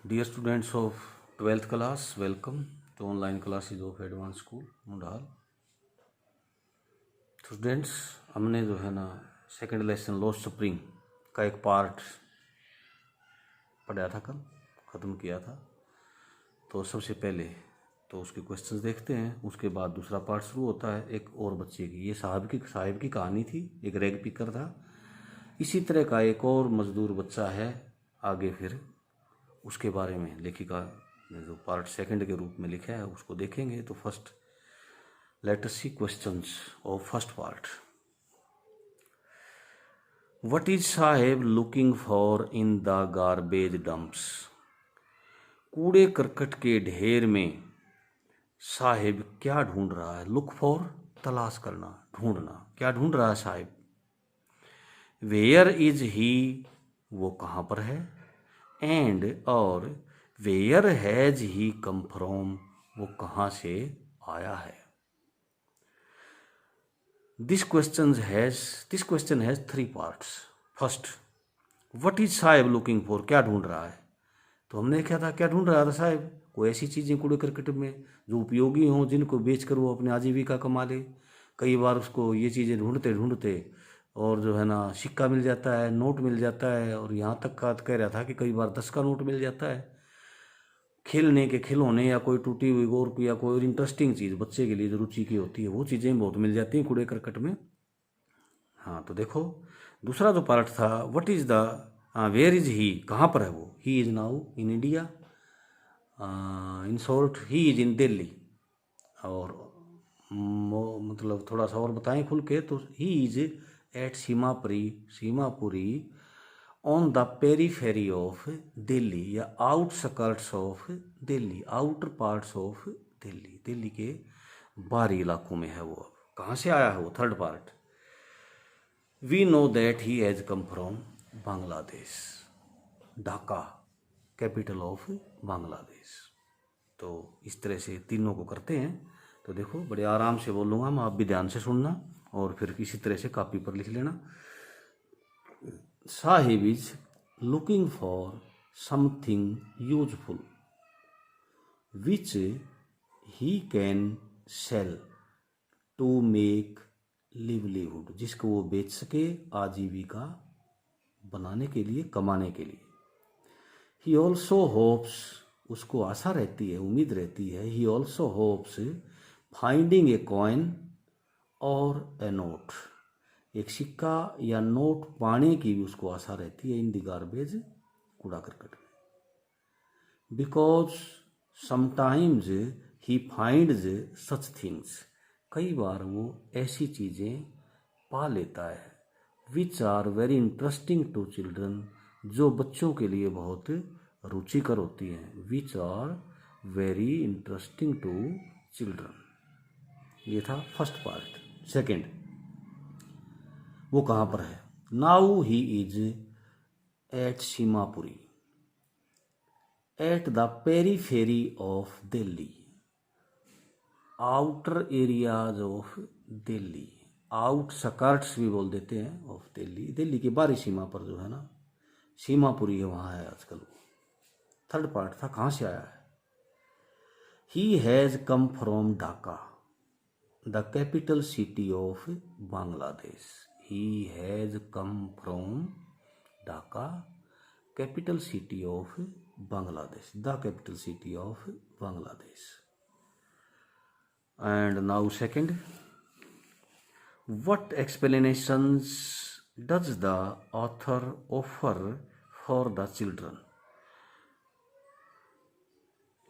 Dear students of 12th class, welcome to online classes of Advanced School, मुंडाल। Students, हमने जो है ना second lesson lost spring का एक पार्ट पढ़ा था, कल ख़त्म किया था। तो सबसे पहले तो उसके क्वेश्चंस देखते हैं, उसके बाद दूसरा पार्ट शुरू होता है एक और बच्चे की। ये साहब की कहानी थी, एक रैग पिकर था। इसी तरह का एक और मजदूर बच्चा है आगे, फिर उसके बारे में लेखिका ने जो पार्ट सेकंड के रूप में लिखा है उसको देखेंगे। तो first let us see questions of first part. What is Saheb looking for in the garbage dumps? कूड़े करकट के ढेर में साहेब क्या ढूंढ रहा है? लुक फॉर, तलाश करना, ढूंढना। क्या ढूंढ रहा है साहेब? वेयर इज ही, वो कहाँ पर है? एंड, और where has he come from, वो कहाँ से आया है? This question has three parts. First, what is Saheb looking for? क्या ढूंढ रहा है? तो हमने क्या था, क्या ढूंढ रहा था साहेब? कोई ऐसी चीज़ें कूड़े करकट में जो उपयोगी हों, जिनको बेचकर वो अपने आजीविका कमा ले। कई बार उसको ये चीज़ें ढूंढते ढूंढते और जो है ना सिक्का मिल जाता है, नोट मिल जाता है, और यहाँ तक का कह रहा था कि कई बार 10 का नोट मिल जाता है। खेलने के खिलौने या कोई टूटी हुई गोर या कोई इंटरेस्टिंग चीज़ बच्चे के लिए जो रुचि की होती है, वो चीज़ें बहुत मिल जाती हैं कूड़े करकट में। हाँ, तो देखो दूसरा जो पार्ट था, what is the, where is he, कहाँ पर है वो? He is now in India, in short he is in Delhi. और मतलब थोड़ा सा और बताएं खुल के, तो he is at Seemapuri on the periphery of Delhi, या outskirts of Delhi, outer parts of Delhi, Delhi के बाहरी इलाकों में है वो। कहाँ से आया है वो? Third part, we know that he has come from Bangladesh, Dhaka capital of Bangladesh. तो इस तरह से तीनों को करते हैं। तो देखो बड़े आराम से बोलूँगा मैं, आप भी ध्यान से सुनना और फिर इसी तरह से कॉपी पर लिख लेना। Sahib is looking for something useful which he can sell to make livelihood, जिसको वो बेच सके आजीविका बनाने के लिए, कमाने के लिए। ही ऑल्सो होप्स, उसको आशा रहती है, उम्मीद रहती है। He also hopes finding a coin और ए नोट, एक सिक्का या नोट पाने की भी उसको आशा रहती है इन द गार्बेज, कूड़ा करकट में। Because sometimes he finds such things, कई बार वो ऐसी चीज़ें पा लेता है, which are very interesting to children, जो बच्चों के लिए बहुत रुचिकर होती हैं। Which are very interesting to children, ये था फर्स्ट पार्ट। सेकंड, वो कहाँ पर है? Now he is at Seemapuri, at the periphery of Delhi, outer areas of Delhi, outskirts भी बोल देते हैं ऑफ दिल्ली, दिल्ली की बाहरी सीमा पर जो है ना सीमापुरी है, वहाँ है आजकल। थर्ड पार्ट था, कहाँ से आया है? ही has come from Dhaka, the capital city of Bangladesh. He has come from Dhaka, capital city of Bangladesh, the capital city of Bangladesh. And now second, what explanations does the author offer for the children?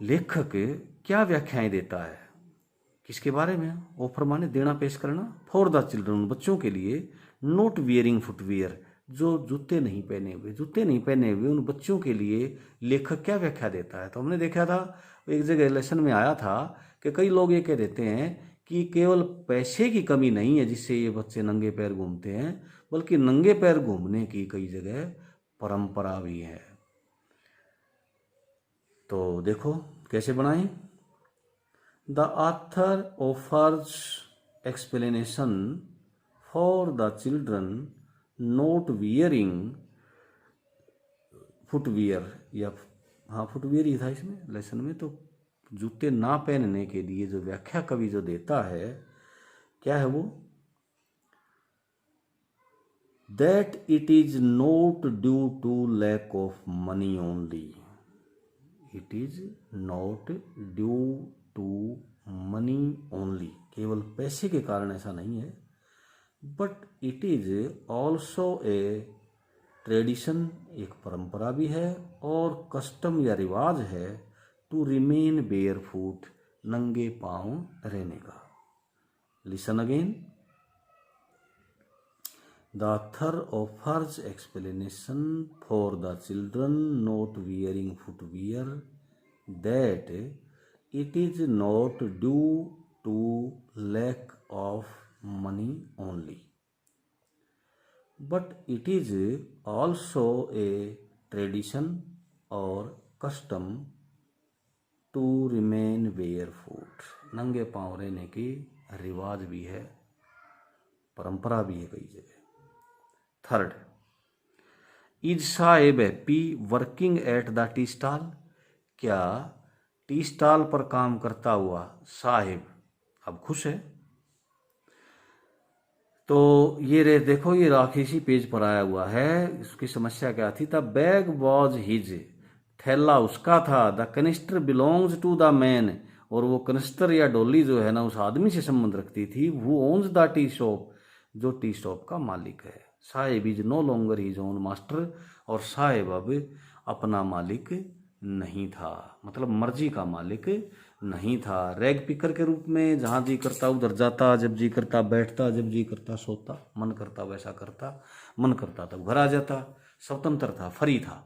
लेखक क्या व्याख्याएं देता है, किसके बारे में? ऑफर माने देना, पेश करना। फॉर द चिल्ड्रन, बच्चों के लिए। नॉट वियरिंग फुटवियर, जो जूते नहीं पहने हुए उन बच्चों के लिए लेखक क्या व्याख्या देता है? तो हमने देखा था एक जगह लेसन में आया था कि कई लोग ये कह देते हैं कि केवल पैसे की कमी नहीं है जिससे ये बच्चे नंगे पैर घूमते हैं, बल्कि नंगे पैर घूमने की कई जगह परंपरा भी है। तो देखो कैसे बनाएं। The author offers explanation for the children not wearing footwear, या हाँ, फुटवियर ही था इसमें लेसन में। तो जूते ना पहनने के लिए जो व्याख्या कवि जो देता है, क्या है वो, that it is not due to lack of money only, it is not due to money only, केवल पैसे के कारण ऐसा नहीं है, but it is also a tradition, एक परंपरा भी है, और कस्टम या रिवाज है, टू रिमेन बेयर फुट, नंगे पांव रहने का। Listen again, the author offers explanation for the children not wearing footwear that it is not due to lack of money only, but it is also a tradition और custom to remain barefoot, नंगे पांव रहने की रिवाज भी है, परंपरा भी है कई जगह। Third, is Saheb happy working at the tea stall, क्या टी स्टॉल पर काम करता हुआ साहेब अब खुश है। तो ये रे देखो, ये राखी पेज पर आया हुआ है। इसकी समस्या क्या थी, द बैग वॉज हिज, थैला उसका था, the canister belongs to the man, और वो कनिस्टर या डोली जो है ना उस आदमी से संबंध रखती थी, वो ओन्स द टी शॉप, जो टी शॉप का मालिक है। Saheb is no longer his own master, और साहेब अब अपना मालिक नहीं था, मतलब मर्जी का मालिक नहीं था। रैग पिकर के रूप में जहाँ जी करता उधर जाता, जब जी करता बैठता, जब जी करता सोता, मन करता वैसा करता, मन करता तब घर आ जाता, स्वतंत्र था, फ्री था।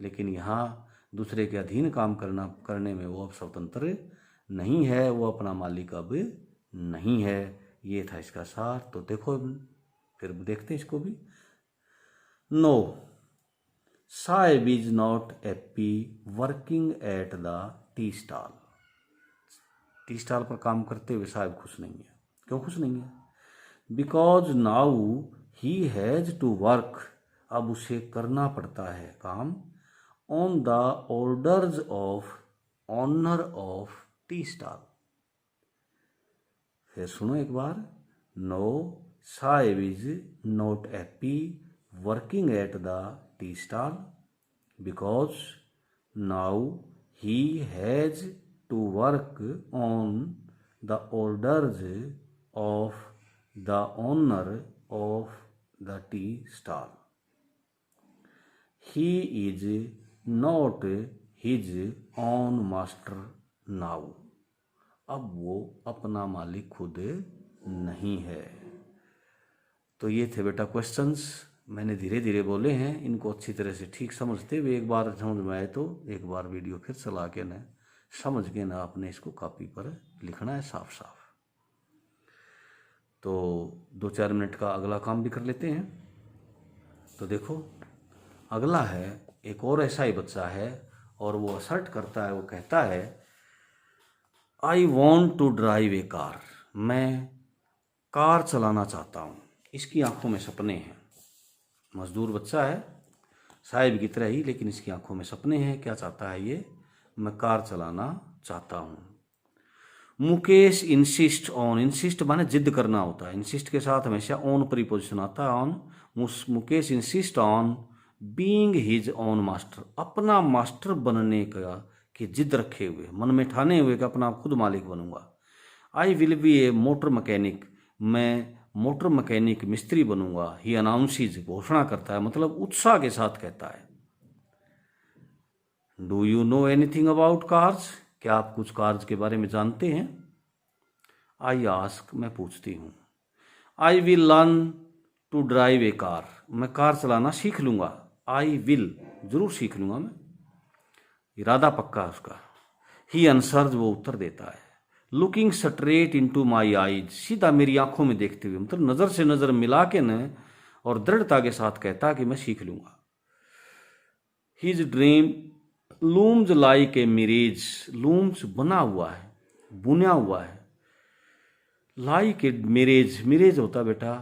लेकिन यहाँ दूसरे के अधीन काम करने में वो अब स्वतंत्र नहीं है, वो अपना मालिक अब नहीं है। ये था इसका सार। तो देखो फिर देखते हैं इसको भी। No, Saheb is not happy working at the tea stall, tea stall पर काम करते हुए साहब खुश नहीं है। क्यों खुश नहीं है? Because now he has to work, अब उसे करना पड़ता है काम, on the orders of owner of tea stall. फिर सुनो एक बार, no, Saheb is not happy working at the tea stall because now he has to work on the orders of the owner of the tea stall. He is not his own master now. अब वो अपना मालिक खुद नहीं है। तो ये थे बेटा क्वेश्चंस, मैंने धीरे धीरे बोले हैं, इनको अच्छी तरह से ठीक समझते हुए एक बार समझ में आए तो एक बार वीडियो फिर चला के ना समझ के ना आपने इसको कॉपी पर लिखना है साफ साफ। तो 2-4 मिनट का अगला काम भी कर लेते हैं। तो देखो अगला है, एक और ऐसा ही बच्चा है और वो असर्ट करता है, वो कहता है I want to drive a car, मैं कार चलाना चाहता हूँ। इसकी आंखों में सपने हैं, मजदूर बच्चा है साहिब की तरह ही, लेकिन इसकी आंखों में सपने हैं। क्या चाहता है ये? मैं कार चलाना चाहता हूँ। मुकेश इंसिस्ट ऑन, इंसिस्ट माने जिद करना होता है, इंसिस्ट के साथ हमेशा ऑन प्रीपोजिशन आता है, on. Mukesh insist on being his on master, अपना मास्टर बनने का की जिद रखे हुए, मन में ठाने हुए कि अपना खुद मालिक बनूंगा। I will be A motor mechanic, मैं मोटर मैकेनिक मिस्त्री बनूंगा। ही अनाउंसिस, घोषणा करता है, मतलब उत्साह के साथ कहता है। Do you know anything about cars, क्या आप कुछ कार्स के बारे में जानते हैं? आई आस्क, मैं पूछती हूँ। I will learn to drive a car, मैं कार चलाना सीख लूंगा। आई विल, जरूर सीख लूंगा मैं, इरादा पक्का उसका। ही आंसर्स, वो उत्तर देता है। Looking straight into my eyes, सीधा मेरी आंखों में देखते हुए, मतलब नजर से नजर मिला के न और दृढ़ता के साथ कहता कि मैं सीख लूंगा। His dream looms like a mirage, looms बना हुआ है, बुना हुआ है, लाइक ए मिरेज, मिरेज होता बेटा,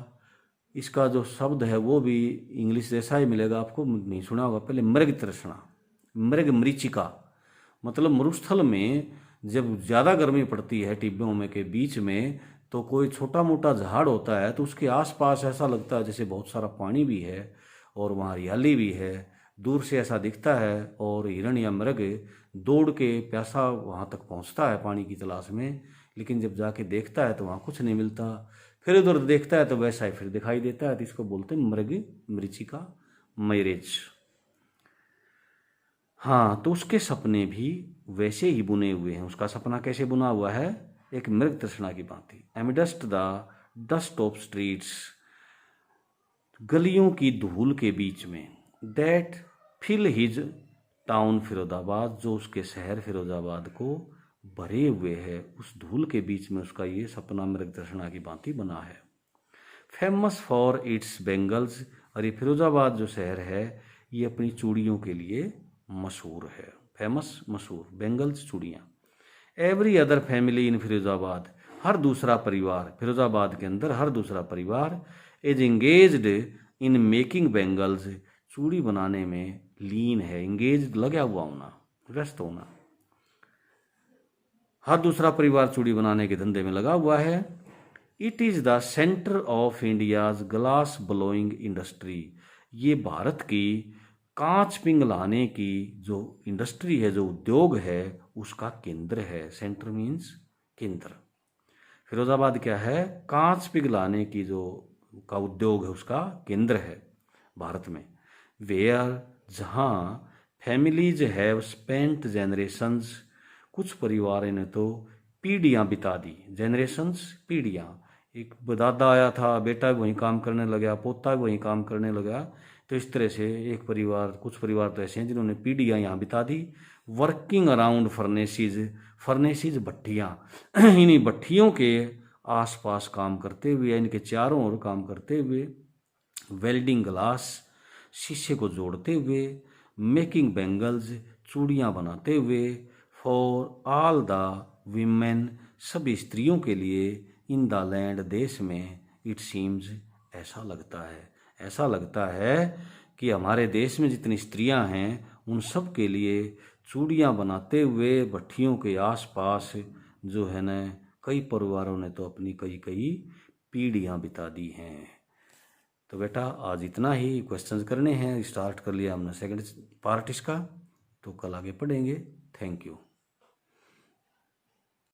इसका जो शब्द है वो भी इंग्लिश जैसा ही मिलेगा आपको, नहीं सुना होगा पहले, मृग तृष्णा, मृग मरीचिका मतलब मरुस्थल में जब ज़्यादा गर्मी पड़ती है टिब्बों में के बीच में, तो कोई छोटा मोटा झाड़ होता है तो उसके आसपास ऐसा लगता है जैसे बहुत सारा पानी भी है और वहाँ हरियाली भी है। दूर से ऐसा दिखता है और हिरण या मृग दौड़ के प्यासा वहाँ तक पहुँचता है पानी की तलाश में, लेकिन जब जाके देखता है तो वहाँ कुछ नहीं मिलता। फिर उधर देखता है तो वैसा ही फिर दिखाई देता है, तो इसको बोलते हैं मृग मरीचिका, मैरेज। हाँ, तो उसके सपने भी वैसे ही बुने हुए हैं। उसका सपना कैसे बुना हुआ है? एक मृग तृष्णा की भांति। Amidst the dust of streets, गलियों की धूल के बीच में, that fill his town Firozabad, जो उसके शहर फिरोजाबाद को भरे हुए है, उस धूल के बीच में उसका ये सपना मृग तृष्णा की भांति बना है। फेमस फॉर इट्स बेंगल्स, और ये फिरोजाबाद जो शहर है ये अपनी चूड़ियों के लिए मशहूर है। फेमस मशहूर, बेंगल्स चूड़ियाँ। Every other family in Firozabad, हर दूसरा परिवार फिरोजाबाद के अंदर, हर दूसरा परिवार is engaged in making bangles, चूड़ी बनाने में लीन है। इंगेज लगा हुआ होना, व्यस्त होना। हर दूसरा परिवार चूड़ी बनाने के धंधे में लगा हुआ है। It is the centre of India's glass blowing industry, ये भारत की कांच पिघलाने की जो इंडस्ट्री है, जो उद्योग है, उसका केंद्र है। सेंटर मीन्स केंद्र। फिरोजाबाद क्या है? कांच पिघलाने की जो का उद्योग है उसका केंद्र है भारत में। वेयर, जहाँ फैमिलीज हैव स्पेंट जेनरेशंस, कुछ परिवारों ने तो पीढ़ियाँ बिता दी। जेनरेशंस पीढ़ियाँ, एक दादा आया था, बेटा भी वहीं काम करने लगा, पोता भी वहीं काम करने लगा, तो इस तरह से एक परिवार, कुछ परिवार तो ऐसे हैं जिन्होंने पीढ़ियाँ यहाँ बिता दी। वर्किंग अराउंड फर्नेसीज, फर्नेसीज भट्टियाँ, इन्हीं भट्टियों के आसपास काम करते हुए, इनके चारों ओर काम करते हुए, वेल्डिंग ग्लास, शीशे को जोड़ते हुए, मेकिंग बेंगल्स, चूड़ियाँ बनाते हुए, फॉर ऑल द वीमेन, सभी स्त्रियों के लिए, इन द लैंड, देश में, इट सीम्स, ऐसा लगता है, ऐसा लगता है कि हमारे देश में जितनी स्त्रियां हैं उन सब के लिए चूड़ियाँ बनाते हुए भट्टियों के आसपास जो है न, कई परिवारों ने तो अपनी कई कई पीढ़ियाँ बिता दी हैं। तो बेटा आज इतना ही क्वेश्चंस करने हैं, स्टार्ट कर लिया हमने सेकंड पार्ट इसका, तो कल आगे पढ़ेंगे। Thank you.